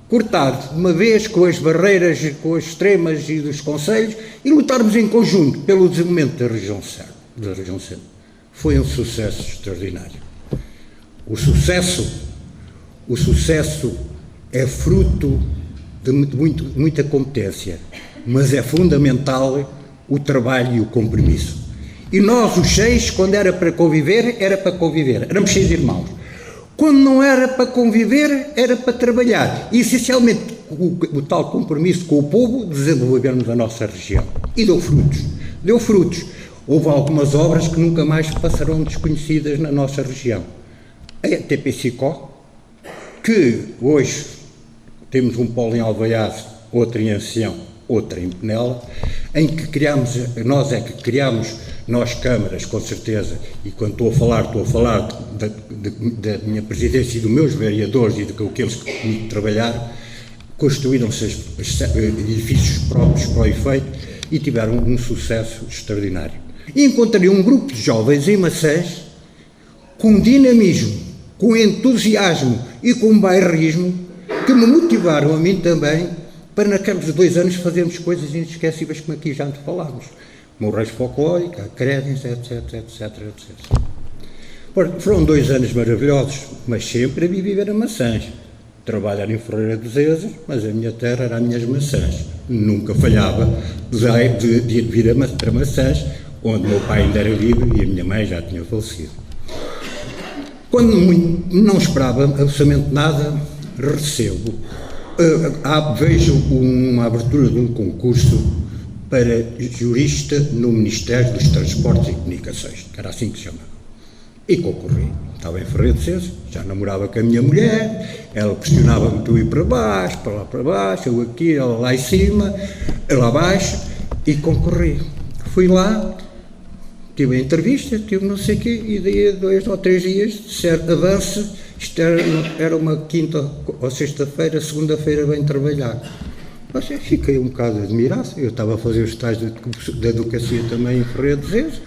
cortar de uma vez com as barreiras, com as extremas e dos concelhos e lutarmos em conjunto pelo desenvolvimento da região centro. Foi um sucesso extraordinário. O sucesso é fruto de muita competência, mas é fundamental o trabalho e o compromisso. E nós, os 6, quando era para conviver, éramos 6 irmãos. Quando não era para conviver, era para trabalhar. E, essencialmente, o tal compromisso com o povo, desenvolvermos a nossa região. E deu frutos. Houve algumas obras que nunca mais passarão desconhecidas na nossa região. A TPCO, que hoje temos um polo em Alvaiás, outro em Ancião, outra em Penela, em que criámos, nós câmaras, com certeza, e quando estou a falar da minha presidência e dos meus vereadores e daqueles que comigo trabalharam, construíram-se edifícios próprios para o efeito e tiveram um sucesso extraordinário. E encontrei um grupo de jovens em Maçãs com dinamismo, com entusiasmo e com bairrismo que me motivaram a mim também para naqueles 2 anos fazermos coisas inesquecíveis como aqui já falámos. Como o Reis Folclórico, a Credence, etc. Foram 2 anos maravilhosos, mas sempre a viver a Maçãs. Trabalhar em Ferreira dos Ezes, mas a minha terra era as minhas Maçãs. Nunca falhava de vir para Maçãs, onde meu pai ainda era vivo e a minha mãe já tinha falecido. Quando não esperava absolutamente nada, recebo. Vejo uma abertura de um concurso para jurista no Ministério dos Transportes e Comunicações, que era assim que se chamava. E concorri. Estava em Ferreira dos Ezes, já namorava com a minha mulher, ela pressionava-me para eu ir para lá para baixo, eu aqui, ela lá em cima, lá abaixo, e concorri. Fui lá, tive a entrevista, tive não sei o quê, e daí a 2 ou 3 dias, disseram, avance, isto era uma quinta ou sexta-feira, segunda-feira vem trabalhar. Mas eu fiquei um bocado admirado, eu estava a fazer os estágios de advocacia também em Ferreira dos Ezes,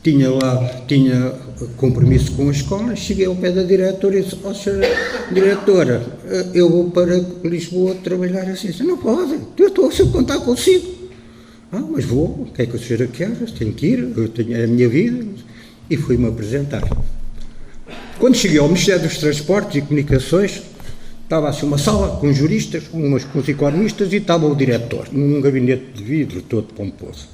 tinha compromisso com a escola, cheguei ao pé da diretora e disse, senhora diretora, eu vou para Lisboa trabalhar assim. Não pode, eu estou a contar consigo. Mas vou, o que é que a senhora quer? Tenho que ir, eu tenho a minha vida. E fui-me apresentar. Quando cheguei ao Ministério dos Transportes e Comunicações, estava assim uma sala com juristas, com os economistas e estava o diretor, num gabinete de vidro todo pomposo.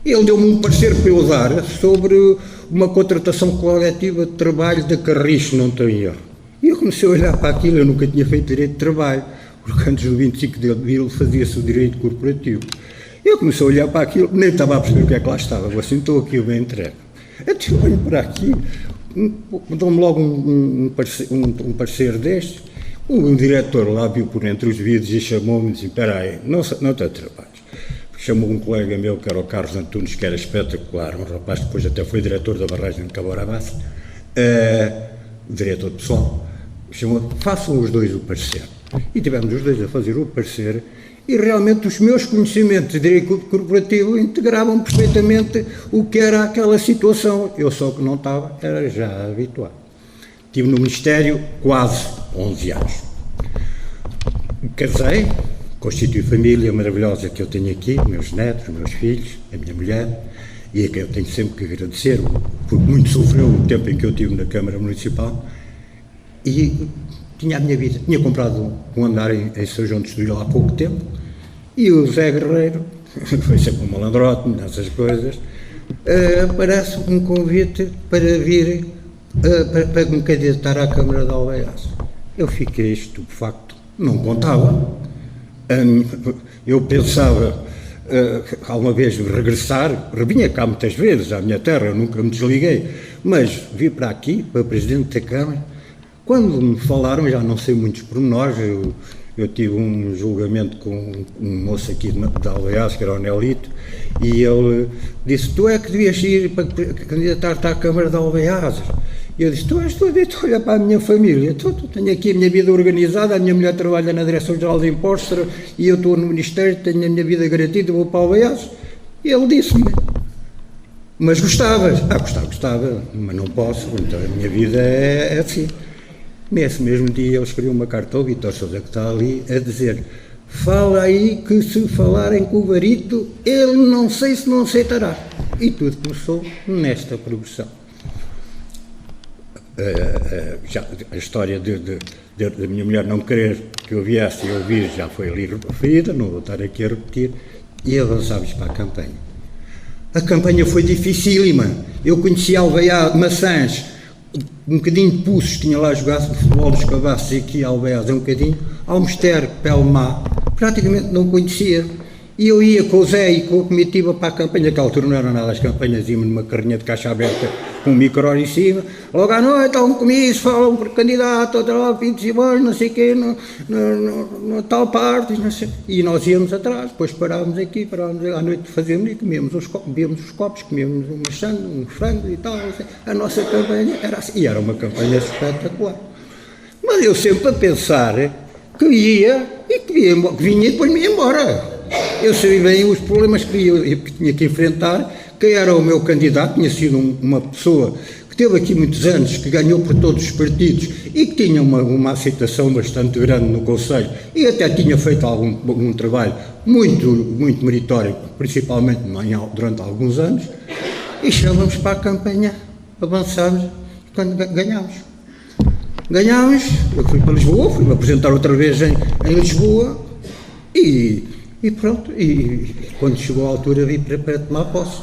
Ele deu-me um parecer para eu dar sobre uma contratação coletiva de trabalho da Carriço, não tenho erro. E eu comecei a olhar para aquilo, eu nunca tinha feito direito de trabalho, porque antes do 25 de abril fazia-se o direito corporativo. Eu comecei a olhar para aquilo, nem estava a perceber o que é que lá estava, eu assim, estou aqui bem entregue. Até olho para aqui, dão-me logo um parecer deste. O diretor lá viu por entre os vidros e chamou-me e disse, espera aí, não te trabalhos. Chamou um colega meu, que era o Carlos Antunes, que era espetacular, um rapaz que depois até foi diretor da barragem de Caborabassa, diretor de pessoal, chamou, façam os dois o parecer. E tivemos os dois a fazer o parecer, e realmente os meus conhecimentos de direito corporativo integravam perfeitamente o que era aquela situação. Eu só que não estava, era já habituado. Estive no Ministério quase 11 anos. Casei, constituí família maravilhosa que eu tenho aqui, meus netos, meus filhos, a minha mulher, e a quem eu tenho sempre que agradecer, porque muito sofreu o tempo em que eu estive na Câmara Municipal, e tinha a minha vida. Tinha comprado um andar em São João de Estoril há pouco tempo, e o Zé Guerreiro, foi sempre um malandrote nessas coisas, parece um convite para vir, para me candidatar à Câmara de Alvaiás. Eu fiquei estupefacto, não contava. Eu pensava alguma vez regressar, vinha cá muitas vezes à minha terra, eu nunca me desliguei, mas vi para aqui, para Presidente da Câmara. Quando me falaram, já não sei muitos pormenores, eu tive um julgamento com um moço aqui de Alvaiás, que era o Nelito, e ele disse, tu é que devias ir para candidatar-te à Câmara de Alvaiás. E eu disse, tu és doido, olha para a minha família, tu tenho aqui a minha vida organizada, a minha mulher trabalha na Direção-Geral de Impostos e eu estou no Ministério, tenho a minha vida garantida, vou para Alvaiás. E ele disse-me, mas gostavas? Gostava, mas não posso, então a minha vida é assim. Nesse mesmo dia ele escreveu uma carta ao Vítor Sousa, que está ali, a dizer, fala aí que se falarem com o Varito, ele não sei se não aceitará. E tudo começou nesta progressão. A história da minha mulher não querer que eu viesse e ouvir já foi ali referida, não vou estar aqui a repetir, e avançámos para a campanha. A campanha foi dificílima. Eu conheci Alvaiás, Maçãs, um bocadinho de Pulsos, tinha lá jogado futebol dos Cavassos e aqui Alvaiás um bocadinho, Almoster, Pelmá, praticamente não conhecia. E eu ia com o Zé e com a comitiva para a campanha, que à altura não eram nada as campanhas, íamos numa carrinha de caixa aberta com um micro em cima. Logo à noite há um comício, falam por candidato, outra lá, Pinto Simões, não sei o quê, no tal parte, não sei. E nós íamos atrás, depois parávamos aqui, à noite fazíamos e comíamos bebíamos os copos, comíamos um frango e tal. Assim. A nossa campanha era assim, e era uma campanha espetacular. Mas eu sempre a pensar que ia e que vinha e depois me ia embora. Eu sabia bem os problemas que tinha que enfrentar, quem era o meu candidato, tinha sido uma pessoa que teve aqui muitos anos, que ganhou por todos os partidos e que tinha uma aceitação bastante grande no Conselho e até tinha feito algum trabalho muito, muito meritório, principalmente durante alguns anos, e chamamos para a campanha, avançámos e quando ganhámos. Ganhámos, eu fui para Lisboa, fui-me apresentar outra vez em Lisboa e pronto, e quando chegou a altura vim para tomar posse.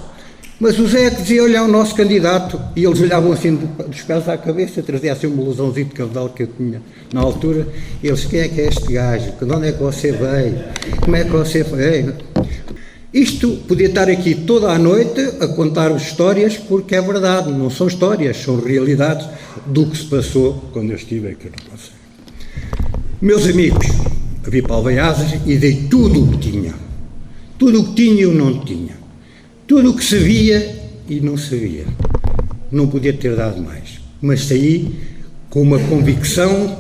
Mas o Zé que dizia, olha, é o nosso candidato, e eles olhavam assim dos pés à cabeça, trazia assim um blusãozinho de cabedal que eu tinha na altura, e eles, quem é que é este gajo? De onde é que você veio? Como é que você veio? Isto podia estar aqui toda a noite a contar histórias, porque é verdade, não são histórias, são realidades do que se passou quando eu estive aqui no Conselho. Meus amigos, eu vim para Alvaiazes e dei tudo o que tinha. Tudo o que tinha e eu não tinha. Tudo o que sabia e não sabia. Não podia ter dado mais. Mas saí com uma convicção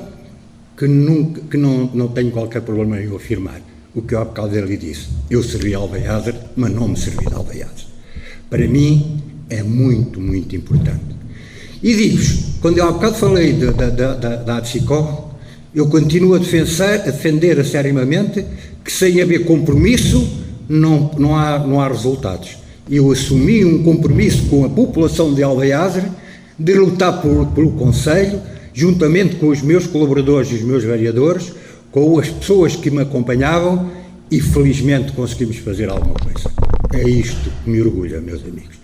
que não tenho qualquer problema em afirmar. O que eu há bocado lhe disse. Eu servi Alvaiazes, mas não me servi de Alvaiazes. Para mim é muito, muito importante. E digo-vos, quando eu há bocado falei da ADSICO, eu continuo a defender acerrimamente que sem haver compromisso não há resultados. Eu assumi um compromisso com a população de Alvaiazes de lutar pelo Conselho, juntamente com os meus colaboradores e os meus vereadores, com as pessoas que me acompanhavam e felizmente conseguimos fazer alguma coisa. É isto que me orgulha, meus amigos.